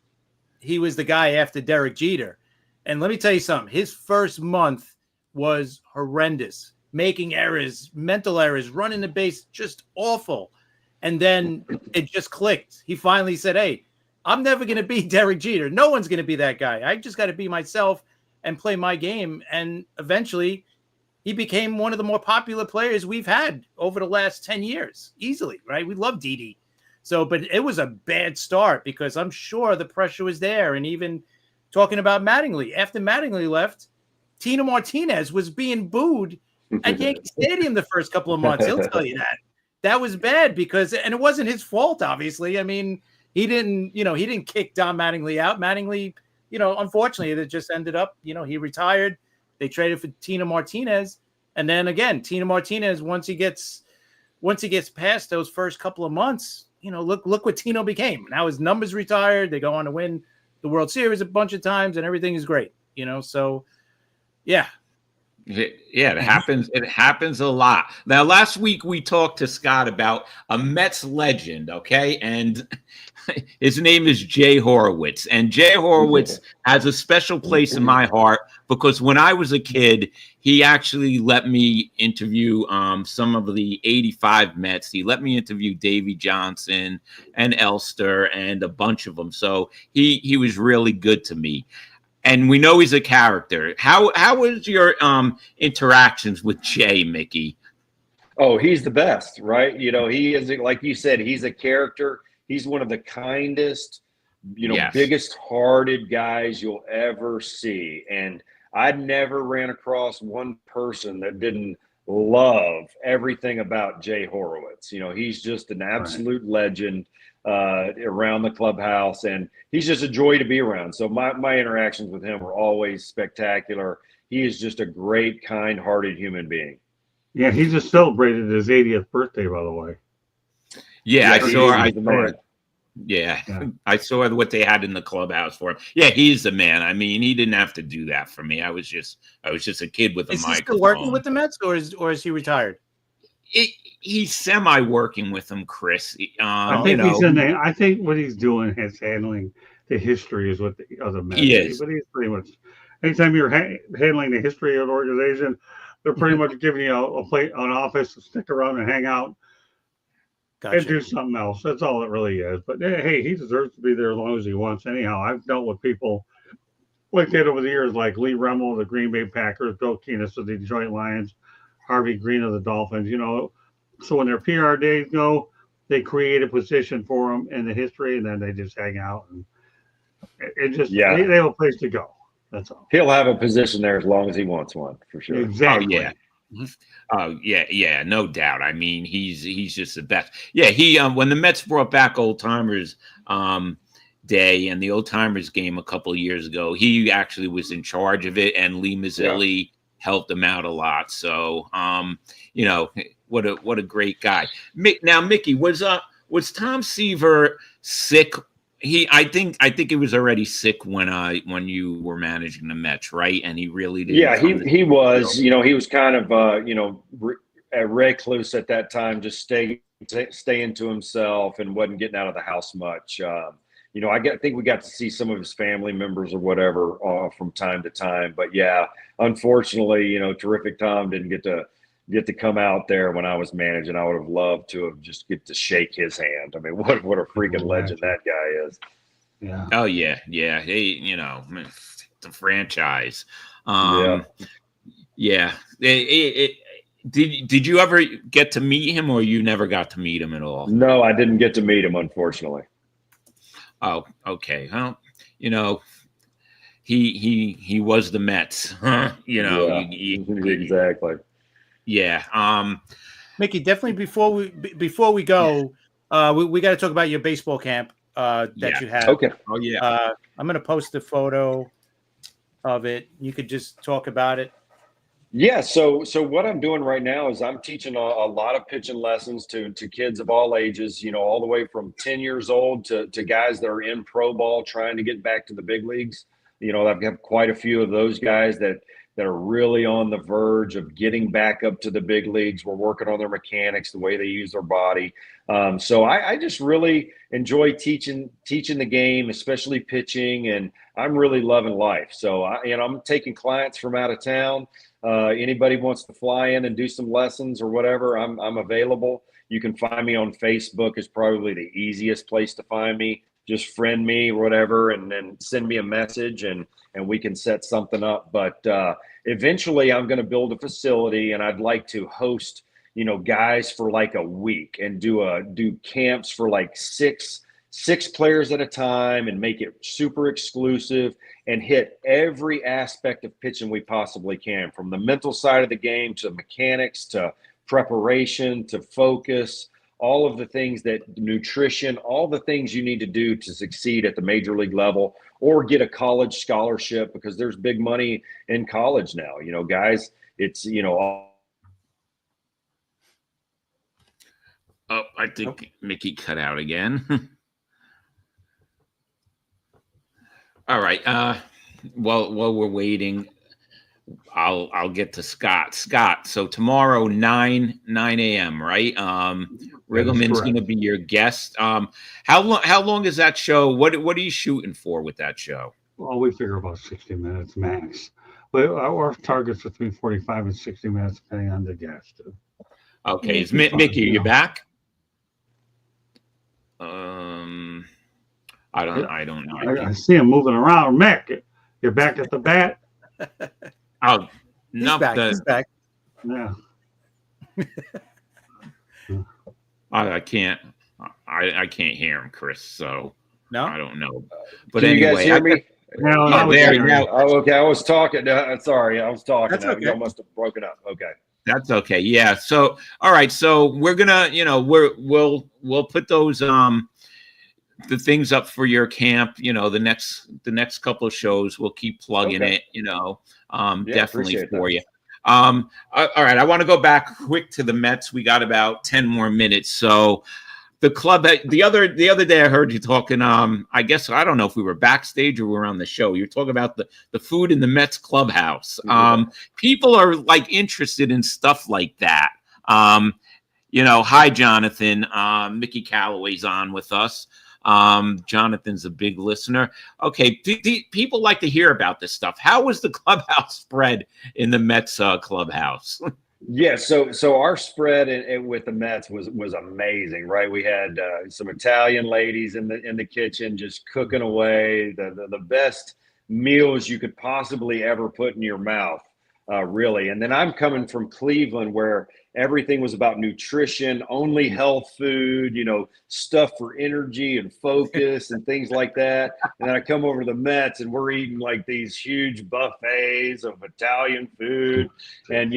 he was the guy after Derek Jeter. And let me tell you something, his first month was horrendous, making errors, mental errors, running the base, just awful. And then it just clicked. He finally said, hey, I'm never going to be Derek Jeter. No one's going to be that guy. I just got to be myself and play my game. And eventually he became one of the more popular players we've had over the last 10 years. Easily, right? We love Didi. So, but it was a bad start because I'm sure the pressure was there. And even talking about Mattingly, after Mattingly left, Tina Martinez was being booed at Yankee Stadium the first couple of months. He'll tell you that. That was bad and it wasn't his fault, obviously. I mean, he didn't kick Don Mattingly out. Mattingly, unfortunately, it just ended up, he retired. They traded for Tina Martinez. And then again, Tina Martinez, once he gets past those first couple of months, look what Tino became. Now his numbers retired. They go on to win the World Series a bunch of times and everything is great, so yeah. Yeah, it happens. It happens a lot. Now, last week we talked to Scott about a Mets legend, okay? And his name is Jay Horowitz. And Jay Horowitz has a special place in my heart because when I was a kid, he actually let me interview some of the 85 Mets. He let me interview Davey Johnson and Elster and a bunch of them. So he was really good to me. And we know he's a character. How was your interactions with Jay, Mickey? Oh, he's the best, right? He is, like you said, he's a character. He's one of the kindest, Yes. biggest hearted guys you'll ever see. And I never ran across one person that didn't love everything about Jay Horowitz. He's just an absolute legend around the clubhouse, and he's just a joy to be around. So my interactions with him were always spectacular. He is just a great, kind-hearted human being. Yeah, he just celebrated his 80th birthday, by the way. Yeah, I saw it. Yeah. I saw what they had in the clubhouse for him. Yeah, he's the man. I mean, he didn't have to do that for me. I was just a kid with a Is microphone. he still working with the Mets, or is he retired? He's semi working with them, Chris. I think I think what he's doing is handling the history is what the other Mets. He is. But he's pretty much, anytime you're handling the history of an organization, they're pretty much giving you an office to stick around and hang out. Gotcha. And do something else. That's all it really is. But hey, he deserves to be there as long as he wants. Anyhow, I've dealt with people like that over the years, like Lee Remmel of the Green Bay Packers, Bill Keenis of the Detroit Lions, Harvey Green of the Dolphins. So when their PR days go, they create a position for them in the history, and then they just hang out, and they have a place to go. That's all. He'll have a position there as long as he wants one, for sure. Exactly. Oh, yeah. Yeah, no doubt. I mean, he's just the best. Yeah, he when the Mets brought back Old Timers Day and the Old Timers game a couple of years ago, he actually was in charge of it, and Lee Mazzilli helped him out a lot. So, what a great guy. Now, Mickey, was Tom Seaver sick? I think he was already sick when you were managing the Mets, right? And he really didn't. Yeah, he was. He was kind of recluse at that time, just staying to himself and wasn't getting out of the house much. I think we got to see some of his family members or whatever from time to time. But yeah, unfortunately, Terrific Tom didn't get to come out there when I was managing. I would have loved to have just get to shake his hand. I mean, what a freaking legend that guy is. Yeah. Oh yeah. Hey, the franchise. Yeah. Did you ever get to meet him, or you never got to meet him at all? No, I didn't get to meet him, unfortunately. Oh, okay. Well, he was the Mets. Exactly. Yeah. Mickey, definitely before we go, we got to talk about your baseball camp that you have. Okay. Oh yeah. I'm going to post a photo of it. You could just talk about it. Yeah. So what I'm doing right now is I'm teaching a lot of pitching lessons to kids of all ages, all the way from 10 years old to guys that are in pro ball trying to get back to the big leagues. I've got quite a few of those guys that are really on the verge of getting back up to the big leagues. We're working on their mechanics, the way they use their body. So I just really enjoy teaching the game, especially pitching, and I'm really loving life. So I'm taking clients from out of town. Anybody wants to fly in and do some lessons or whatever, I'm available. You can find me on Facebook. Is probably the easiest place to find me. Just friend me or whatever, and then send me a message, and we can set something up. But eventually I'm going to build a facility, and I'd like to host, guys for like a week and do camps for like six players at a time, and make it super exclusive and hit every aspect of pitching we possibly can, from the mental side of the game to mechanics to preparation to focus, all of the things that nutrition, all the things you need to do to succeed at the major league level or get a college scholarship, because there's big money in college now, guys. It's, Oh, I think Mickey cut out again. All right. While we're waiting, I'll get to Scott. Scott, so tomorrow 9 a.m. right? Riggleman's going to be your guest. How long is that show? What are you shooting for with that show? Well, we figure about 60 minutes max. But our targets are between 45 and 60 minutes, depending on the gas, too. Okay, is Mickey, are you back? I don't know. I see him moving around. Mick, you're back at the bat? Oh, He's no, back. He's back. Yeah. I can't hear him, Chris. So No, I don't know. But Can anyway, you guys hear me? Yeah, there you go. Oh, okay. I was talking. Sorry, I was talking. That's okay. Y'all must have broken up. Okay. That's okay. Yeah. So all right. So we're gonna, we'll put those the things up for your camp. The next couple of shows we'll keep plugging Okay. it. Yeah, Definitely appreciate for that. you. All right. I want to go back quick to the Mets. We got about 10 more minutes. So the club, the other day I heard you talking, I guess, I don't know if we were backstage or we were on the show. You're talking about the food in the Mets clubhouse. People are like interested in stuff like that. Hi, Jonathan. Mickey Callaway's on with us. Jonathan's a big listener. Okay, people like to hear about this stuff. How was the clubhouse spread in the Mets clubhouse? Yeah, so our spread with the Mets was amazing, right? We had some Italian ladies in the kitchen just cooking away the best meals you could possibly ever put in your mouth, really. And then I'm coming from Cleveland, where everything was about nutrition, only health food, stuff for energy and focus and things like that. And then I come over to the Mets and we're eating like these huge buffets of Italian food. And,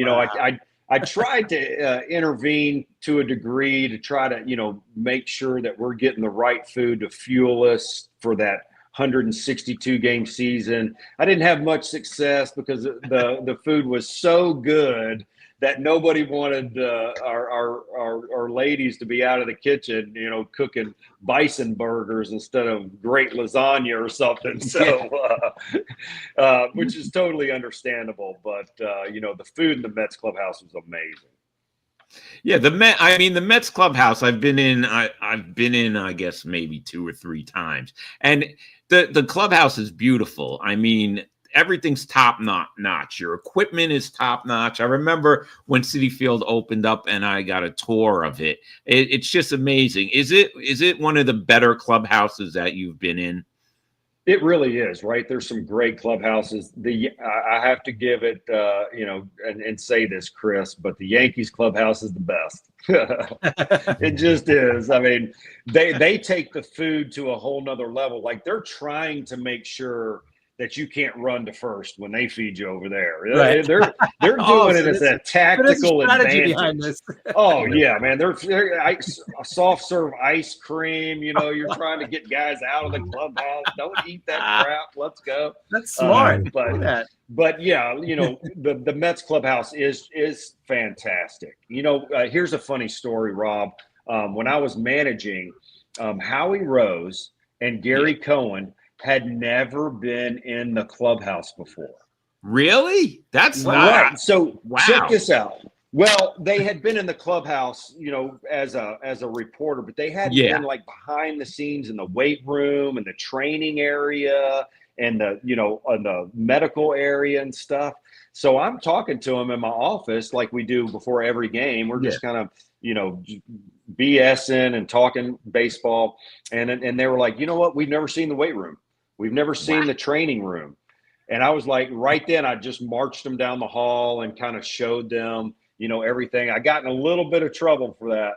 I tried to intervene to a degree to try to, make sure that we're getting the right food to fuel us for that 162 game season. I didn't have much success because the food was so good that nobody wanted our ladies to be out of the kitchen, cooking bison burgers instead of great lasagna or something. So, which is totally understandable. But the food in the Mets clubhouse was amazing. Yeah, the Mets clubhouse. I've been in. I guess maybe 2 or 3 times, and the clubhouse is beautiful. I mean, everything's top notch. Your equipment is top notch. I remember when Citi Field opened up and I got a tour of it. It's just amazing. Is it one of the better clubhouses that you've been in? It really is, right? There's some great clubhouses. I have to give it, and say this, Chris, but the Yankees clubhouse is the best. It just is. I mean, they take the food to a whole nother level. Like, they're trying to make sure that you can't run to first when they feed you over there. Right. They're doing it as a tactical strategy advantage. behind this. Oh yeah, man. They're a soft serve ice cream. You're trying to get guys out of the clubhouse. Don't eat that crap. Let's go. That's smart. But yeah, the Mets clubhouse is fantastic. Here's a funny story, Rob. When I was managing, Howie Rose and Gary Cohen had never been in the clubhouse before. Really? That's right. So wow. Check this out. Well, they had been in the clubhouse, as a reporter, but they hadn't been like behind the scenes in the weight room and the training area and the medical area and stuff. So I'm talking to them in my office like we do before every game. We're just kind of, BSing and talking baseball. And they were like, you know what? We've never seen the weight room. We've never seen the training room. And I was like, right then, I just marched them down the hall and kind of showed them, everything. I got in a little bit of trouble for that.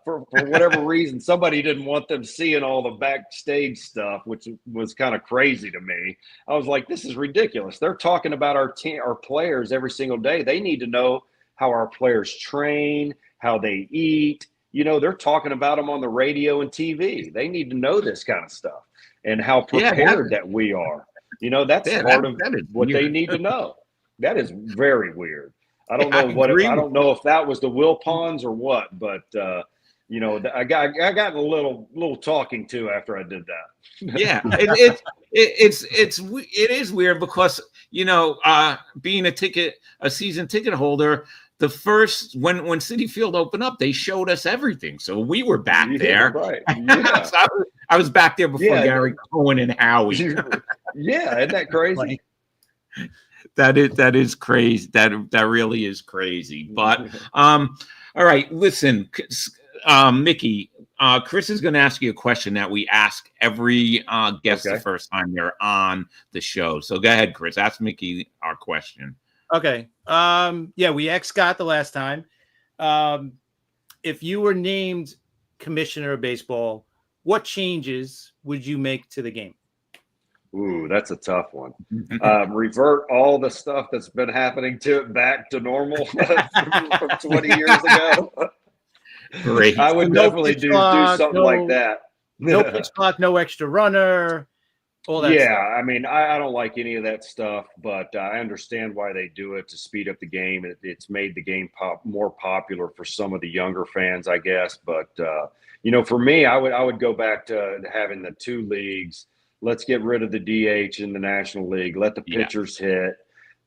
For whatever reason, somebody didn't want them seeing all the backstage stuff, which was kind of crazy to me. I was like, this is ridiculous. They're talking about our players every single day. They need to know how our players train, how they eat. They're talking about them on the radio and TV. They need to know this kind of stuff and how prepared that we are. That's part of what they need to know. That is very weird. I don't know I don't know if that was the Wilpons or what, but I got a little talking to after I did that. Yeah, it is weird because being a season ticket holder, the first when Citi Field opened up, they showed us everything, so we were back there. Right? Yeah. So I was back there before Gary Cohen and Howie. Yeah, isn't that crazy? That is crazy. That really is crazy. But all right, listen, Mickey, Chris is going to ask you a question that we ask every guest the first time they're on the show. So go ahead, Chris. Ask Mickey our question. Okay. Yeah, we asked Scott the last time. If you were named commissioner of baseball, what changes would you make to the game? Ooh, that's a tough one. Revert all the stuff that's been happening to it back to normal from 20 years ago. Great. I would definitely do something like that. No pitch clock, no extra runner. All that stuff. I mean, I don't like any of that stuff, but I understand why they do it to speed up the game. It's made the game more popular for some of the younger fans, I guess. But for me, I would go back to having the two leagues. Let's get rid of the DH in the National League. Let the pitchers hit.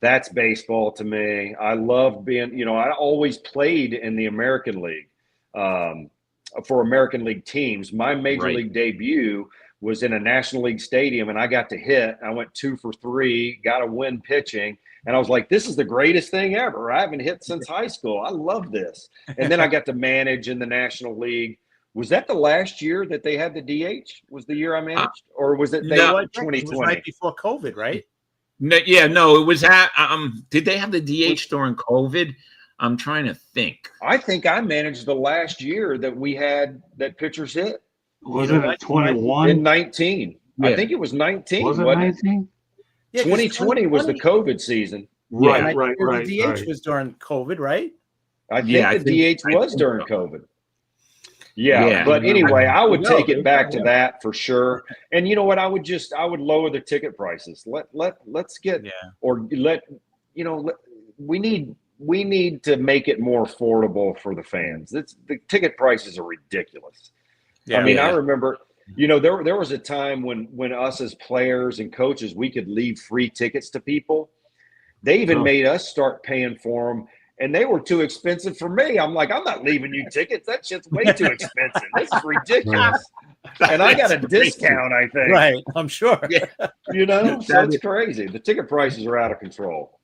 That's baseball to me. I love being, I always played in the American League for American League teams. My major league debut was in a National League stadium, and I got to hit. I went 2 for 3, got a win pitching. And I was like, this is the greatest thing ever. I haven't hit since high school. I love this. And then I got to manage in the National League. Was that the last year that they had the DH? Was the year I managed? Or was it 2020? It was right before COVID, right? No, it was at did they have the DH during COVID? I'm trying to think. I think I managed the last year that we had that pitchers hit. Was it 21? In 19. Yeah. I think it was 19. Was it 19? Yeah, 2020 was the COVID season. Right. The DH was during COVID, right? I think the DH was during COVID. Yeah, but anyway, I would take it back to that for sure. And you know what? I would lower the ticket prices. Let's get we need to make it more affordable for the fans. The ticket prices are ridiculous. Yeah, I mean, I remember, there was a time when us as players and coaches, we could leave free tickets to people. They even made us start paying for them. And they were too expensive for me. I'm like, I'm not leaving you tickets. That shit's way too expensive. This is ridiculous. And I got a discount, I think. Right, I'm sure. So it's crazy. The ticket prices are out of control.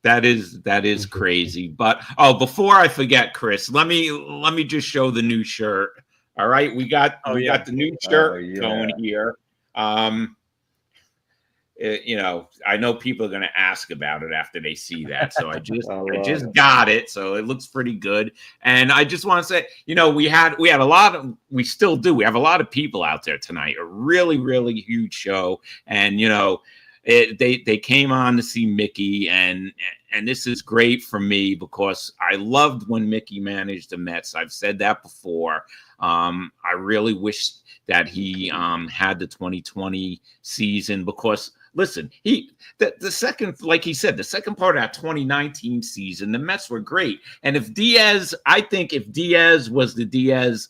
That is crazy. But before I forget, Chris, let me just show the new shirt. All right, we got the new shirt going here. I know people are going to ask about it after they see that. So I just got it. So it looks pretty good. And I just want to say, we still do. We have a lot of people out there tonight, a really, really huge show. And, they came on to see Mickey, and this is great for me because I loved when Mickey managed the Mets. I've said that before. I really wish that he had the 2020 season because, listen, the second, like he said, the second part of that 2019 season, the Mets were great. And if Diaz was the Diaz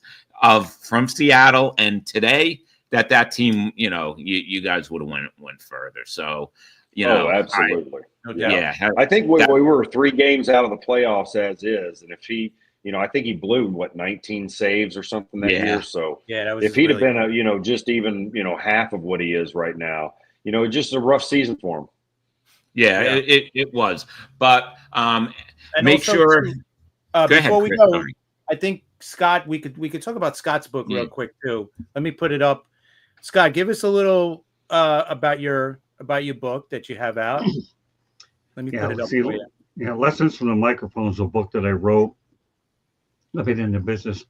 from Seattle and today, that team, you guys would have went further. So, absolutely. I think we were 3 games out of the playoffs as is. And if he, I think he blew 19 saves or something that year. So if he'd have been just even, half of what he is right now, just a rough season for him. It was. But make also, sure. Before we go, I think Scott, we could talk about Scott's book real quick too. Let me put it up. Scott, give us a little about your book that you have out. Let me put it up for you. Lessons from the Microphone is a book that I wrote. I've been in the business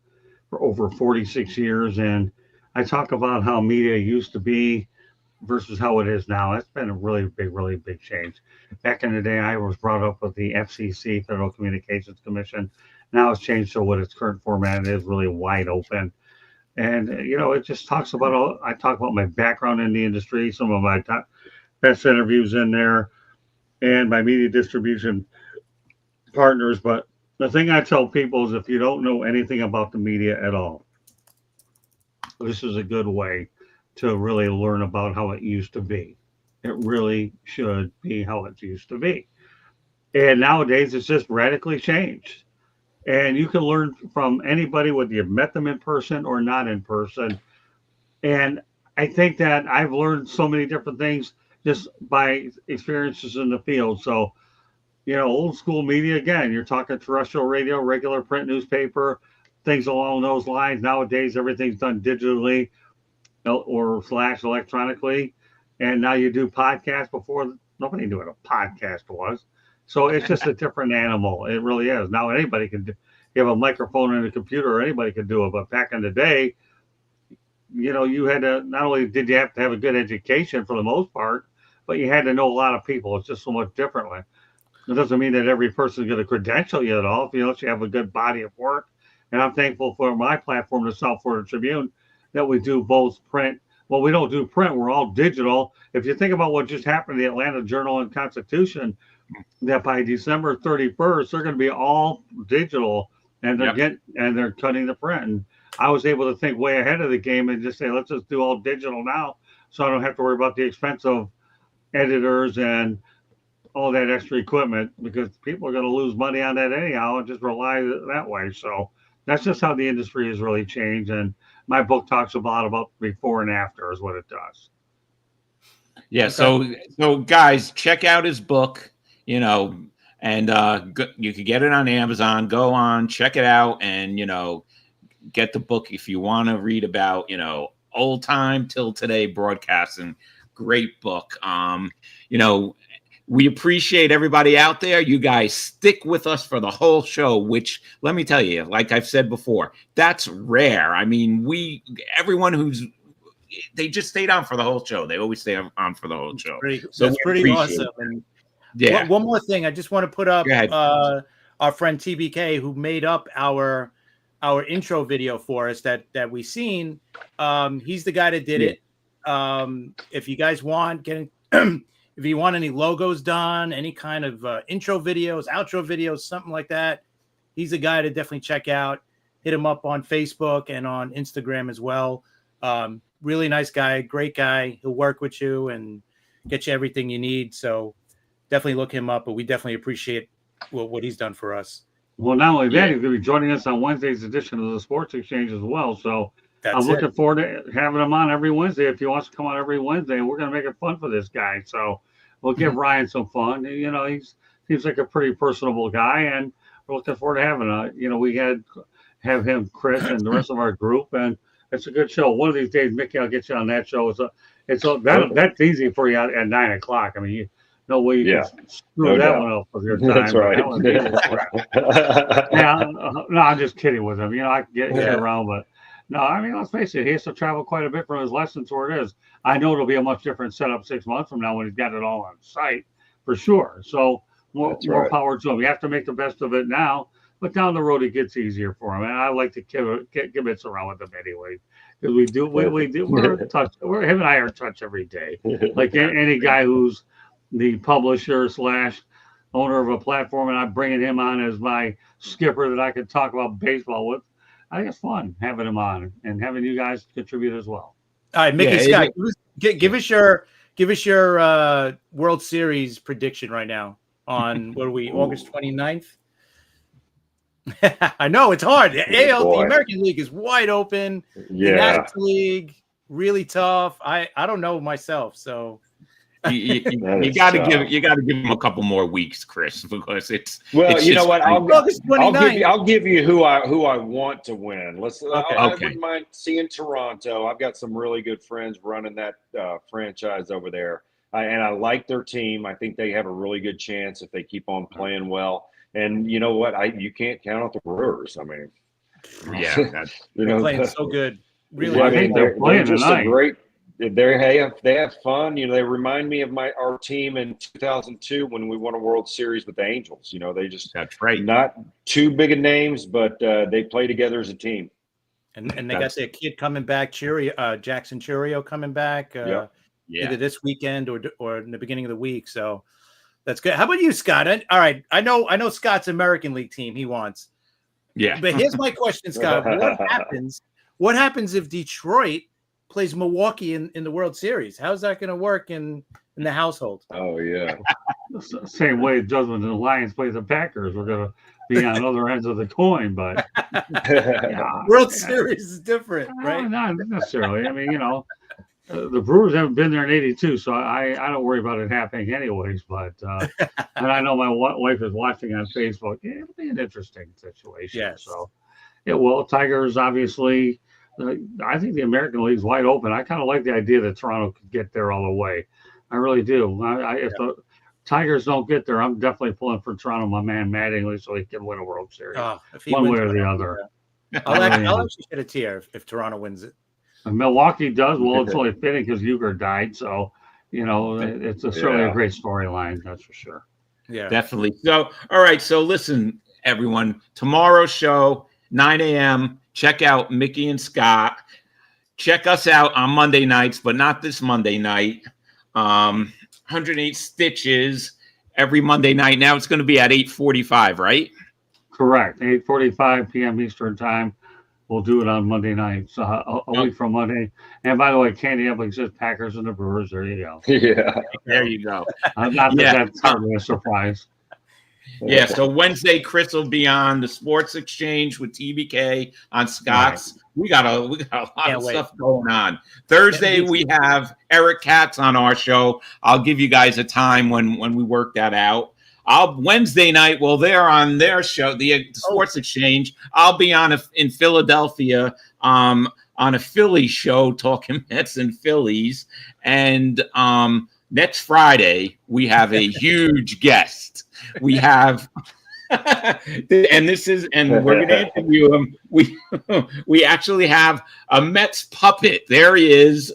for over 46 years, and I talk about how media used to be versus how it is now. It's been a really big change. Back in the day, I was brought up with the FCC, Federal Communications Commission. Now it's changed to what its current format is, really wide open. And, it just talks about I talk about my background in the industry, some of my best interviews in there, and my media distribution partners. But the thing I tell people is if you don't know anything about the media at all, this is a good way to really learn about how it used to be. It really should be how it used to be. And nowadays, it's just radically changed. And you can learn from anybody, whether you've met them in person or not in person. And I think that I've learned so many different things just by experiences in the field. So, old school media, again, you're talking terrestrial radio, regular print newspaper, things along those lines. Nowadays, everything's done digitally or / electronically. And now you do podcasts. Before, nobody knew what a podcast was. So it's just a different animal. It really is. Now anybody can do, you have a microphone and a computer, anybody can do it. But back in the day, you had to, not only did you have to have a good education for the most part, but you had to know a lot of people. It's just so much differently. It doesn't mean that every person is going to credential you at all. If you have a good body of work. And I'm thankful for my platform, the South Florida Tribune, that we do both print. Well, we don't do print. We're all digital. If you think about what just happened to the Atlanta Journal and Constitution, that by December 31st, they're going to be all digital, and they're cutting the print. And I was able to think way ahead of the game and just say, let's just do all digital now, so I don't have to worry about the expense of editors and all that extra equipment, because people are going to lose money on that anyhow and just rely that way. So that's just how the industry has really changed. And my book talks about before and after is what it does. Yeah. So guys, check out his book, and you could get it on Amazon. Go on, check it out, and, get the book if you want to read about, old time till today broadcasting. Great book. We appreciate everybody out there. You guys stick with us for the whole show, which, let me tell you, like I've said before, that's rare. I mean, everyone they just stayed on for the whole show. They always stay on for the whole show. That's pretty awesome. And yeah. One more thing, I just want to put up our friend TBK, who made up our intro video for us that we seen. He's the guy that did it. If you guys want, if you want any logos done, any kind of intro videos, outro videos, something like that, he's a guy to definitely check out. Hit him up on Facebook and on Instagram as well. Really nice guy, great guy. He'll work with you and get you everything you need. So definitely look him up, but we definitely appreciate what he's done for us. Well, not only that, he's going to be joining us on Wednesday's edition of the Sports Exchange as well. So I'm looking forward to having him on every Wednesday. If he wants to come on every Wednesday, we're going to make it fun for this guy. So we'll give Ryan some fun. He seems like a pretty personable guy, and we're looking forward to having we have him, Chris, and the rest of our group, and it's a good show. One of these days, Mickey, I'll get you on that show. That's ezy for you at 9 o'clock. I mean, no way you can screw that one up with your time. That's right. No, I'm just kidding with him. I can get around, but no, I mean, let's face it, he has to travel quite a bit from his lessons where it is. I know it'll be a much different setup 6 months from now when he's got it all on site, for sure. So more power to him. You have to make the best of it now, but down the road it gets easier for him. And I like to kibitz around with him anyway, because we do. We're in touch. Him and I are in touch every day. Like any guy who's the publisher / owner of a platform, and I'm bringing him on as my skipper that I could talk about baseball with. I think it's fun having him on and having you guys contribute as well. All right, Mickey, Scott, give us your World Series prediction right now on what are we, August 29th? I know it's hard. The American League is wide open. Yeah. The National League really tough. I don't know myself, so. You got to give him a couple more weeks, Chris, because you know what? I'll give you who I want to win. I Okay. wouldn't mind seeing Toronto. I've got some really good friends running that franchise over there, and I like their team. I think they have a really good chance if they keep on playing well. And you know what? You can't count out the Brewers. I mean, they're playing so good. Really, I think they're playing just tonight. They have fun. They remind me of our team in 2002 when we won a World Series with the Angels. That's right. Not too big of names, but they play together as a team. And they got their kid coming back, Jackson Churio coming back either this weekend or in the beginning of the week. So that's good. How about you, Scott? All right, I know Scott's American League team he wants. Yeah. But here's my question, Scott. What happens if Detroit plays Milwaukee in the World Series? How's that going to work in the household? Oh, yeah. Same way Judgment and the Lions play the Packers. We're going to be on other ends of the coin, but World Series is different, right? Not necessarily. I mean, the Brewers haven't been there in '82, so I don't worry about it happening anyways. But and I know my wife is watching on Facebook. Yeah, it'll be an interesting situation. Yes. So yeah, well, Tigers obviously. I think the American League's wide open. I kind of like the idea that Toronto could get there all the way. I really do. If the Tigers don't get there, I'm definitely pulling for Toronto, my man Mattingly, so he can win a World Series. If he one wins way or the other. I'll actually shed a tear if Toronto wins it. If Milwaukee does, well, it's only fitting because Uger died. So, it's certainly a great storyline. That's for sure. Yeah, definitely. So, all right. So listen, everyone, tomorrow's show, 9 a.m., check out Mickey and Scott. Check us out on Monday nights, but not this Monday night. 108 Stitches every Monday night. Now it's going to be at 8:45, right? Correct. 8:45 p.m. Eastern time. We'll do it on Monday night. So a week from Monday. And by the way, Candy Apple says Packers and the Brewers. There you go. Yeah. There you go. Not that that's hardly a surprise. Yeah, so Wednesday, Chris will be on the Sports Exchange with TBK on Scott's. Right. We got a lot of stuff going on. Thursday, we have Eric Katz on our show. I'll give you guys a time when we work that out. Wednesday night, well, they're on their show, the Sports Exchange. I'll be in Philadelphia on a Philly show talking Mets and Phillies. And next Friday, we have a huge guest. We have, and we're going to interview him. We actually have a Mets puppet. There he is.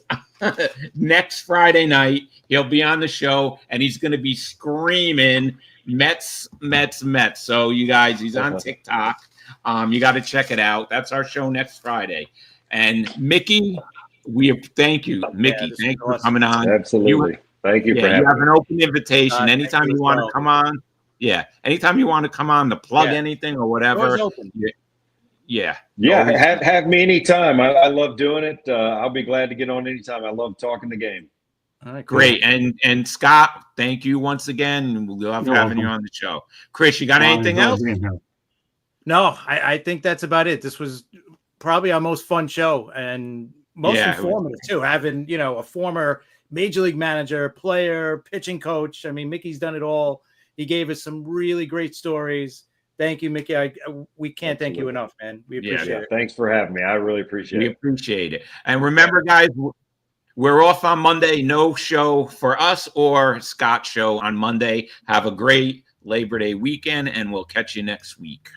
Next Friday night, he'll be on the show, and he's going to be screaming Mets, Mets, Mets. So you guys, he's on TikTok. You got to check it out. That's our show next Friday. And Mickey, we thank you, Mickey. Thank you for coming on. Absolutely. Thank you for having me. You have an open invitation. Anytime you want to come on. Yeah. Anytime you want to come on to plug anything or whatever. Yeah. Have me anytime. I love doing it. I'll be glad to get on anytime. I love talking the game. All right, great. And Scott, thank you once again. We'll love having you on the show. Chris, you got anything else? No, I think that's about it. This was probably our most fun show and most informative too. Having, a former major league manager, player, pitching coach. I mean, Mickey's done it all. He gave us some really great stories. Thank you, Mickey. We can't thank you enough, man. We appreciate it. Thanks for having me. I really appreciate it. We appreciate it. And remember, guys, we're off on Monday. No show for us or Scott's show on Monday. Have a great Labor Day weekend, and we'll catch you next week.